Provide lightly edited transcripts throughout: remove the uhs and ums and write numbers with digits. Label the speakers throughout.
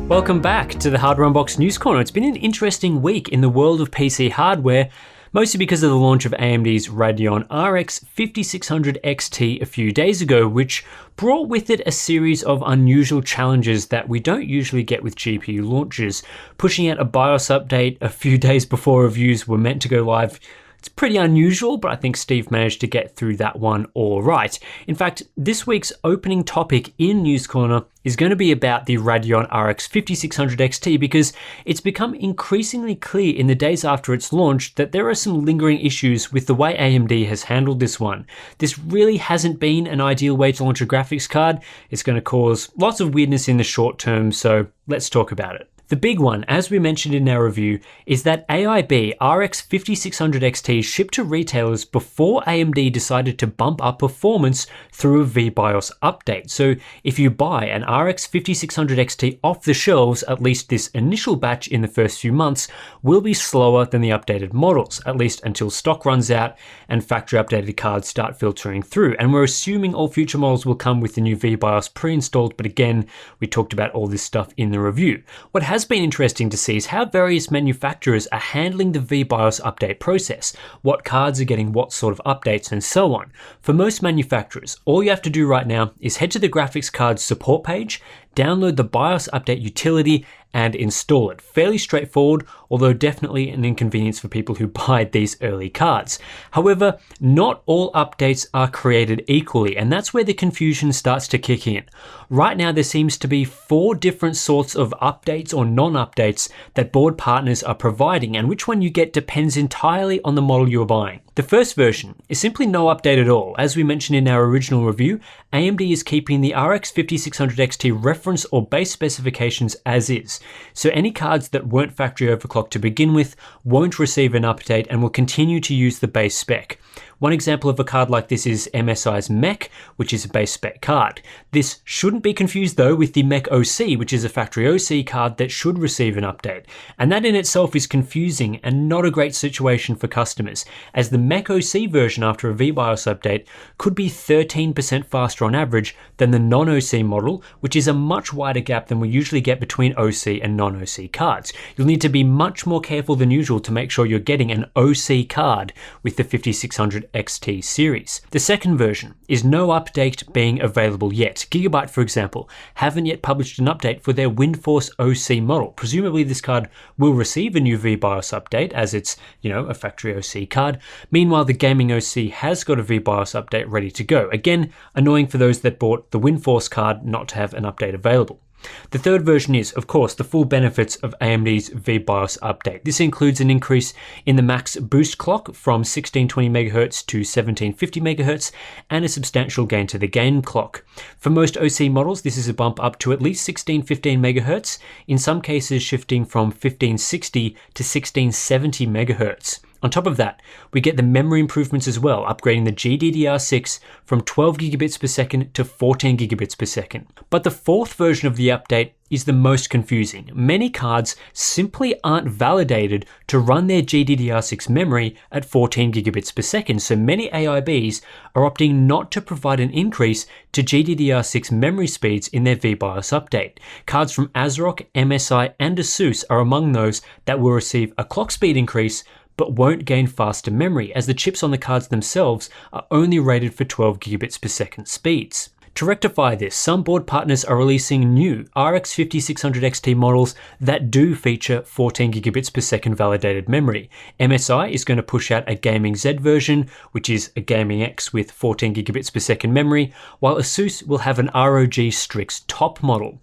Speaker 1: Welcome back to the Hardware Unboxed News Corner. It's been an interesting week in the world of PC hardware, mostly because of the launch of AMD's Radeon RX 5600 XT a few days ago, which brought with it a series of unusual challenges that we don't usually get with GPU launches. Pushing out a BIOS update a few days before reviews were meant to go live. It's pretty unusual, but I think Steve managed to get through that one all right. In fact, this week's opening topic in News Corner is going to be about the Radeon RX 5600 XT because it's become increasingly clear in the days after its launch that there are some lingering issues with the way AMD has handled this one. This really hasn't been an ideal way to launch a graphics card. It's going to cause lots of weirdness in the short term, so let's talk about it. The big one, as we mentioned in our review, is that AIB RX 5600 XT shipped to retailers before AMD decided to bump up performance through a VBIOS update. So if you buy an RX 5600 XT off the shelves, at least this initial batch in the first few months will be slower than the updated models, at least until stock runs out and factory updated cards start filtering through. And we're assuming all future models will come with the new VBIOS pre-installed, but again, we talked about all this stuff in the review. What has been interesting to see is how various manufacturers are handling the VBIOS update process, what cards are getting what sort of updates and so on. For most manufacturers, all you have to do right now is head to the graphics card's support page, download the BIOS update utility and install it. Fairly straightforward, although definitely an inconvenience for people who buy these early cards. However, not all updates are created equally, and that's where the confusion starts to kick in. Right now, there seems to be 4 different sorts of updates or non-updates that board partners are providing, and which one you get depends entirely on the model you're buying. The first version is simply no update at all. As we mentioned in our original review, AMD is keeping the RX 5600 XT reference or base specifications as is. So any cards that weren't factory overclocked to begin with won't receive an update and will continue to use the base spec. One example of a card like this is MSI's Mech, which is a base spec card. This shouldn't be confused though with the Mech OC, which is a factory OC card that should receive an update. And that in itself is confusing and not a great situation for customers, as the Mech OC version after a VBIOS update could be 13% faster on average than the non-OC model, which is a much wider gap than we usually get between OC and non-OC cards. You'll need to be much more careful than usual to make sure you're getting an OC card with the 5600 XT series. The second version is no update being available yet. Gigabyte, for example, haven't yet published an update for their WindForce OC model. Presumably this card will receive a new VBIOS update as it's, a factory OC card. Meanwhile, the gaming OC has got a VBIOS update ready to go. Again, annoying for those that bought the WindForce card not to have an update available. The third version is, of course, the full benefits of AMD's VBIOS update. This includes an increase in the max boost clock from 1620 MHz to 1750 MHz and a substantial gain to the game clock. For most OC models, this is a bump up to at least 1615 MHz, in some cases shifting from 1560 to 1670 MHz. On top of that, we get the memory improvements as well, upgrading the GDDR6 from 12 gigabits per second to 14 gigabits per second. But the fourth version of the update is the most confusing. Many cards simply aren't validated to run their GDDR6 memory at 14 gigabits per second, so many AIBs are opting not to provide an increase to GDDR6 memory speeds in their VBIOS update. Cards from ASRock, MSI, and ASUS are among those that will receive a clock speed increase but won't gain faster memory, as the chips on the cards themselves are only rated for 12 gigabits per second speeds. To rectify this, some board partners are releasing new RX 5600 XT models that do feature 14 gigabits per second validated memory. MSI is going to push out a Gaming Z version, which is a Gaming X with 14 gigabits per second memory, while ASUS will have an ROG Strix top model.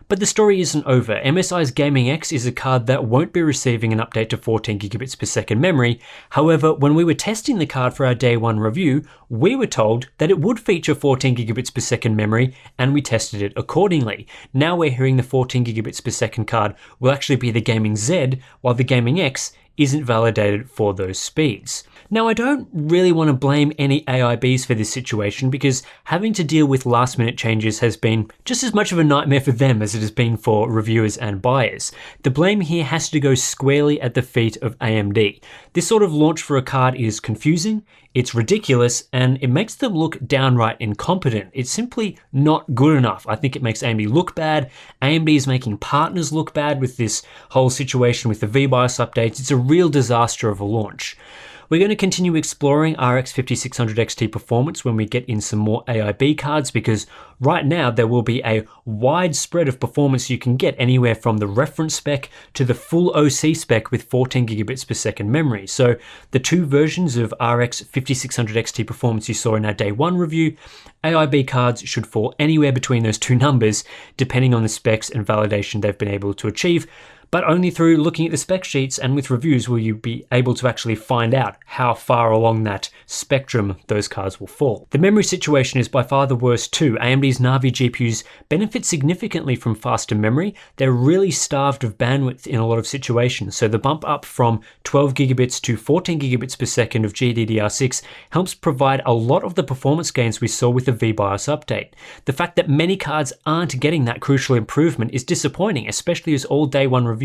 Speaker 1: But the story isn't over. MSI's Gaming X is a card that won't be receiving an update to 14 gigabits per second memory. However, when we were testing the card for our day one review, we were told that it would feature 14 gigabits per second memory, and we tested it accordingly. Now we're hearing the 14 gigabits per second card will actually be the Gaming Z, while the Gaming X isn't validated for those speeds. Now, I don't really want to blame any AIBs for this situation because having to deal with last minute changes has been just as much of a nightmare for them as it has been for reviewers and buyers. The blame here has to go squarely at the feet of AMD. This sort of launch for a card is confusing, It's ridiculous, and it makes them look downright incompetent. It's simply not good enough. I think it makes AMD look bad. AMD is making partners look bad with this whole situation with the VBIOS updates. It's a real disaster of a launch. We're going to continue exploring RX 5600 XT performance when we get in some more AIB cards, because right now there will be a wide spread of performance you can get, anywhere from the reference spec to the full OC spec with 14 gigabits per second memory. So the two versions of RX 5600 XT performance you saw in our day one review, AIB cards should fall anywhere between those two numbers depending on the specs and validation they've been able to achieve. But only through looking at the spec sheets and with reviews will you be able to actually find out how far along that spectrum those cards will fall. The memory situation is by far the worst too. AMD's Navi GPUs benefit significantly from faster memory. They're really starved of bandwidth in a lot of situations, so the bump up from 12 gigabits to 14 gigabits per second of GDDR6 helps provide a lot of the performance gains we saw with the VBIOS update. The fact that many cards aren't getting that crucial improvement is disappointing, especially as all day one reviews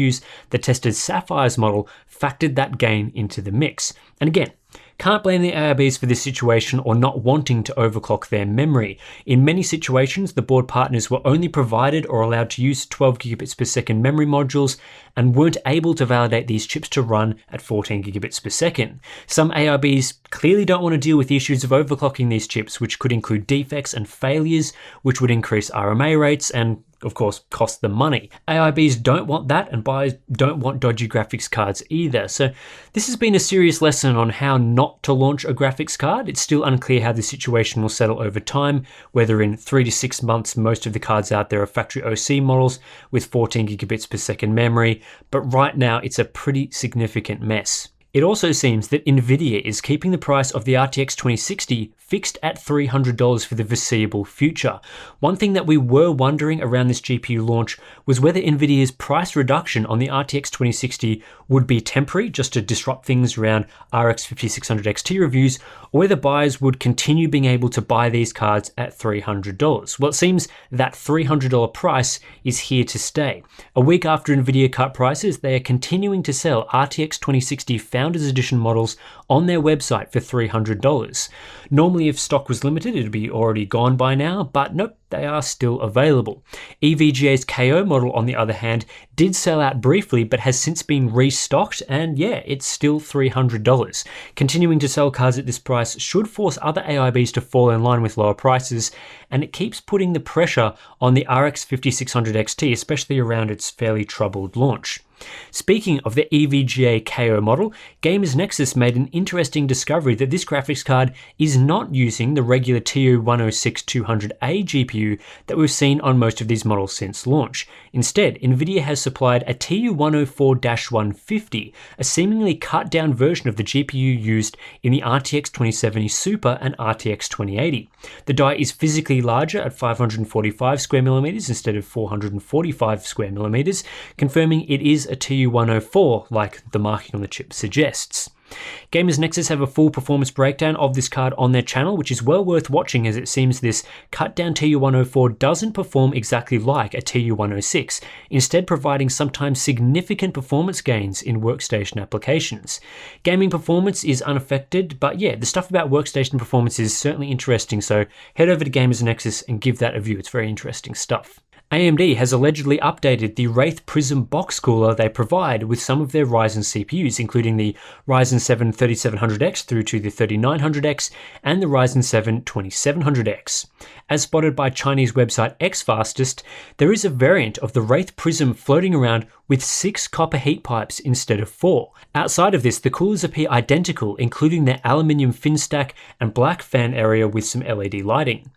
Speaker 1: that tested Sapphire's model factored that gain into the mix. And again, can't blame the AIBs for this situation or not wanting to overclock their memory. In many situations, the board partners were only provided or allowed to use 12 gigabits per second memory modules and weren't able to validate these chips to run at 14 gigabits per second. Some AIBs clearly don't want to deal with the issues of overclocking these chips, which could include defects and failures, which would increase RMA rates and of course, cost them money. AIBs don't want that, and buyers don't want dodgy graphics cards either. So this has been a serious lesson on how not to launch a graphics card. It's still unclear how the situation will settle over time, whether in 3 to 6 months most of the cards out there are factory OC models with 14 gigabits per second memory, but right now it's a pretty significant mess. It also seems that NVIDIA is keeping the price of the RTX 2060 fixed at $300 for the foreseeable future. One thing that we were wondering around this GPU launch was whether NVIDIA's price reduction on the RTX 2060 would be temporary, just to disrupt things around RX 5600 XT reviews, or whether buyers would continue being able to buy these cards at $300. Well, it seems that $300 price is here to stay. A week after NVIDIA cut prices, they are continuing to sell RTX 2060 Founders Edition models on their website for $300. Normally, if stock was limited, it'd be already gone by now, but nope, they are still available. EVGA's KO model, on the other hand, did sell out briefly, but has since been restocked, and yeah, it's still $300. Continuing to sell cards at this price should force other AIBs to fall in line with lower prices, and it keeps putting the pressure on the RX 5600 XT, especially around its fairly troubled launch. Speaking of the EVGA KO model, Gamers Nexus made an interesting discovery that this graphics card is not using the regular TU-106-200A GPU that we've seen on most of these models since launch. Instead, NVIDIA has supplied a TU-104-150, a seemingly cut down version of the GPU used in the RTX 2070 Super and RTX 2080. The die is physically larger at 545 square millimeters instead of 445 square millimeters, confirming it is a TU-104 like the marking on the chip suggests. Gamers Nexus have a full performance breakdown of this card on their channel, which is well worth watching, as it seems this cut down TU-104 doesn't perform exactly like a TU-106, instead providing sometimes significant performance gains in workstation applications. Gaming performance is unaffected, but yeah, the stuff about workstation performance is certainly interesting, so head over to Gamers Nexus and give that a view. It's very interesting stuff. AMD has allegedly updated the Wraith Prism box cooler they provide with some of their Ryzen CPUs, including the Ryzen 7 3700X through to the 3900X and the Ryzen 7 2700X. As spotted by Chinese website XFastest, there is a variant of the Wraith Prism floating around with 6 copper heat pipes instead of 4. Outside of this, the coolers appear identical, including their aluminium fin stack and black fan area with some LED lighting.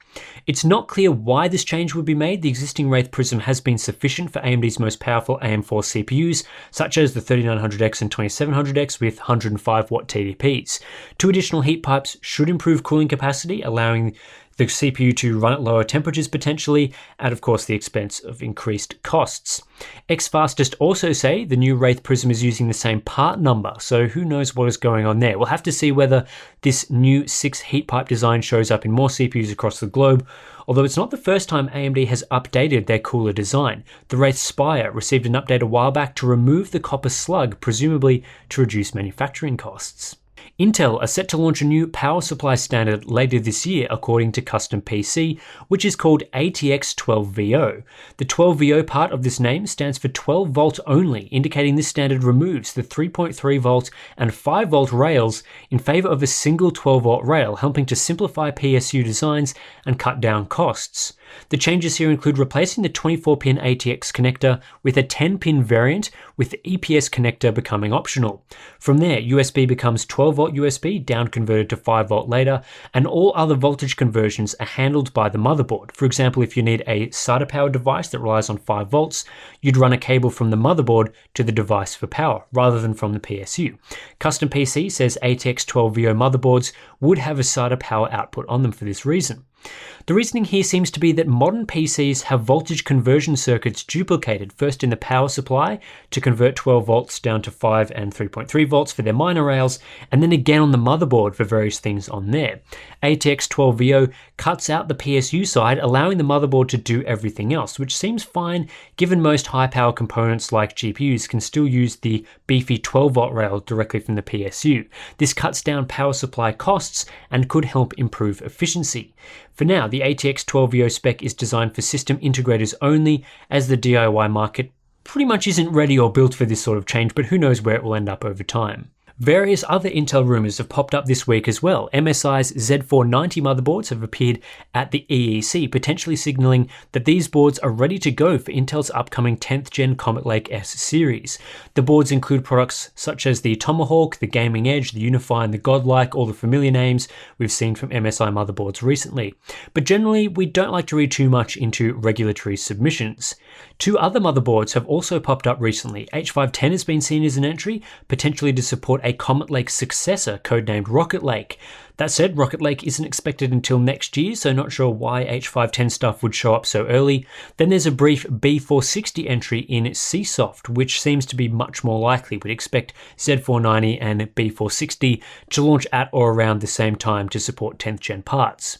Speaker 1: It's not clear why this change would be made. The existing Wraith Prism has been sufficient for AMD's most powerful AM4 CPUs, such as the 3900X and 2700X with 105 watt TDPs. 2 additional heat pipes should improve cooling capacity, allowing the CPU to run at lower temperatures potentially, at of course the expense of increased costs. XFastest also say the new Wraith Prism is using the same part number, so who knows what is going on there. We'll have to see whether this new 6 heat pipe design shows up in more CPUs across the globe, although it's not the first time AMD has updated their cooler design. The Wraith Spire received an update a while back to remove the copper slug, presumably to reduce manufacturing costs. Intel are set to launch a new power supply standard later this year according to Custom PC, which is called ATX 12VO. The 12VO part of this name stands for 12 volt only, indicating this standard removes the 3.3 volt and 5 volt rails in favor of a single 12 volt rail, helping to simplify PSU designs and cut down costs. The changes here include replacing the 24-pin ATX connector with a 10-pin variant, with the EPS connector becoming optional. From there, USB becomes 12-volt USB, down converted to 5-volt later, and all other voltage conversions are handled by the motherboard. For example, if you need a SATA-powered device that relies on 5 volts, you'd run a cable from the motherboard to the device for power, rather than from the PSU. Custom PC says ATX 12VO motherboards would have a SATA power output on them for this reason. The reasoning here seems to be that modern PCs have voltage conversion circuits duplicated, first in the power supply to convert 12 volts down to 5 and 3.3 volts for their minor rails, and then again on the motherboard for various things on there. ATX 12VO cuts out the PSU side, allowing the motherboard to do everything else, which seems fine given most high power components like GPUs can still use the beefy 12 volt rail directly from the PSU. This cuts down power supply costs and could help improve efficiency. For now, the ATX 12VO spec is designed for system integrators only, as the DIY market pretty much isn't ready or built for this sort of change, but who knows where it will end up over time. Various other Intel rumors have popped up this week as well. MSI's Z490 motherboards have appeared at the EEC, potentially signaling that these boards are ready to go for Intel's upcoming 10th gen Comet Lake S series. The boards include products such as the Tomahawk, the Gaming Edge, the Unify, and the Godlike, all the familiar names we've seen from MSI motherboards recently. But generally, we don't like to read too much into regulatory submissions. Two other motherboards have also popped up recently. H510 has been seen as an entry, potentially to support a Comet Lake successor codenamed Rocket Lake. That said, Rocket Lake isn't expected until next year, so not sure why H510 stuff would show up so early. Then there's a brief B460 entry in CSoft, which seems to be much more likely. We'd expect Z490 and B460 to launch at or around the same time to support 10th gen parts.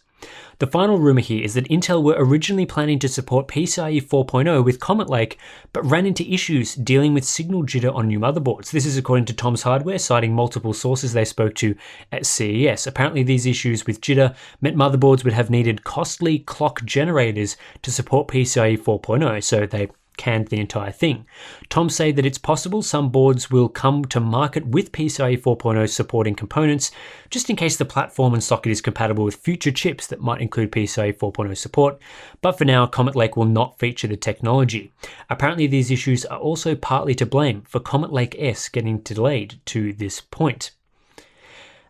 Speaker 1: The final rumor here is that Intel were originally planning to support PCIe 4.0 with Comet Lake, but ran into issues dealing with signal jitter on new motherboards. This is according to Tom's Hardware, citing multiple sources they spoke to at CES. Apparently these issues with jitter meant motherboards would have needed costly clock generators to support PCIe 4.0, so they canned the entire thing. Tom said that it's possible some boards will come to market with PCIe 4.0 supporting components, just in case the platform and socket is compatible with future chips that might include PCIe 4.0 support, but for now, Comet Lake will not feature the technology. Apparently these issues are also partly to blame for Comet Lake S getting delayed to this point.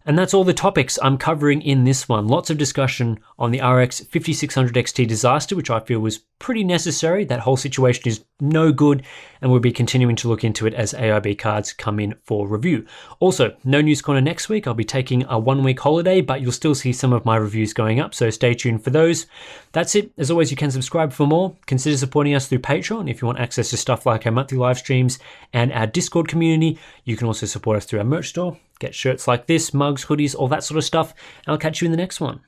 Speaker 1: And that's all the topics I'm covering in this one. Lots of discussion on the RX 5600 XT disaster, which I feel was pretty necessary. That whole situation is no good, and we'll be continuing to look into it as AIB cards come in for review. Also, no News Corner next week. I'll be taking a 1-week holiday, but you'll still see some of my reviews going up, so stay tuned for those. That's it. As always, you can subscribe for more. Consider supporting us through Patreon if you want access to stuff like our monthly live streams and our Discord community. You can also support us through our merch store. Get shirts like this, mugs, hoodies, all that sort of stuff. And I'll catch you in the next one.